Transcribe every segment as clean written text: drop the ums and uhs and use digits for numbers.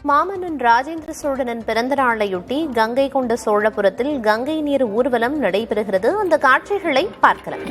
மாமன்னன் ராஜேந்திர சோழனின் பிறந்த நாளையொட்டி கங்கை கொண்ட சோழபுரத்தில் கங்கை நீர் ஊர்வலம் நடைபெறுகிறது. அந்த காட்சிகளை பார்க்கலாம்.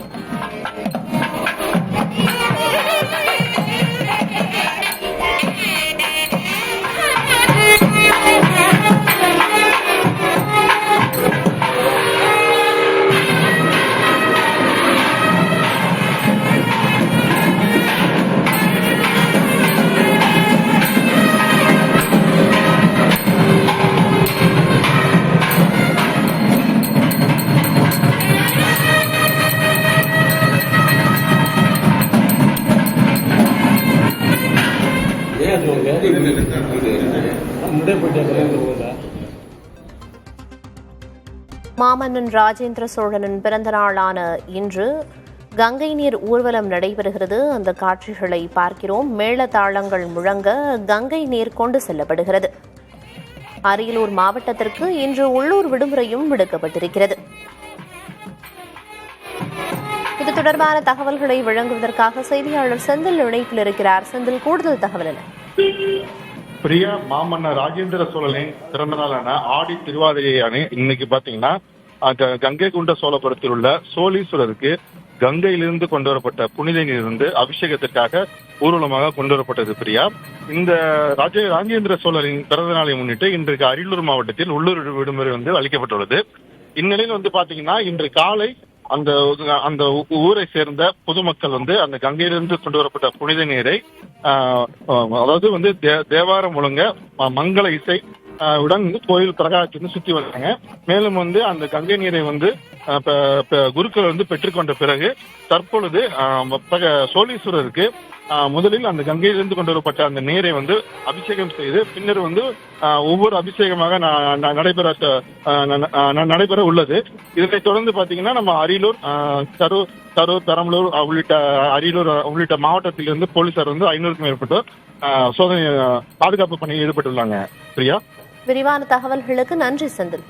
மாமன்னன் ராஜேந்திர சோழனின் பிறந்த நாளான இன்று கங்கை நீர் ஊர்வலம் நடைபெறுகிறது. அந்த காட்சிகளை பார்க்கிறோம். மேளதாளங்கள் முழங்க கங்கை நீர் கொண்டு செல்லப்படுகிறது. அரியலூர் மாவட்டத்திற்கு இன்று உள்ளூர் விடுமுறையும் விடுக்கப்பட்டிருக்கிறது. இது தொடர்பான தகவல்களை வழங்குவதற்காக செய்தியாளர் செந்தில் இணைப்பில் இருக்கிறார். செந்தில், கூடுதல் தகவல் என்ன? பிரியா, மாமன்னர் ராஜேந்திர சோழனின் பிறந்த நாளான ஆடி திருவாதிரையான இன்னைக்கு பாத்தீங்கன்னா கங்கை கொண்ட சோழபுரத்தில் உள்ள சோழீஸ்வரருக்கு கங்கையிலிருந்து கொண்டு வரப்பட்ட புனித நீர் அபிஷேகத்திற்காக ஊர்வலமாக கொண்டு வரப்பட்டது. பிரியா, இந்த ராஜேந்திர சோழரின் பிறந்த நாளை முன்னிட்டு இன்றைக்கு அரியலூர் மாவட்டத்தில் உள்ளூர் விடுமுறை அளிக்கப்பட்டுள்ளது. இந்நிலையில் பாத்தீங்கன்னா இன்று காலை அந்த ஊரை சேர்ந்த பொதுமக்கள் அந்த கங்கையிலிருந்து கொண்டு வரப்பட்ட புனித நீரை அதாவது தேவாரம் முழங்க மங்கள இசை உடன் கோயில் பிரகாரத்திலிருந்து சுத்தி வந்தாங்க. மேலும் அந்த கங்கை நீரை குருக்கள் பெற்றுக்கொண்ட பிறகு தற்பொழுது சோழீஸ்வரருக்கு முதலில் அந்த கங்கையிலிருந்து கொண்டு வரப்பட்ட அந்த நீரை அபிஷேகம் செய்து பின்னர் ஒவ்வொரு அபிஷேகமாக நடைபெற உள்ளது. இதனைத் தொடர்ந்து பாத்தீங்கன்னா நம்ம அரியலூர், கரூர், பெரம்பலூர் உள்ளிட்ட மாவட்டத்திலிருந்து போலீசார் 500க்கும் மேற்பட்டோர் சோதனை பாதுகாப்பு பணியில் ஈடுபட்டுள்ளாங்க. பிரியா, விரிவான தகவல்களுக்கு நன்றி செந்தில்.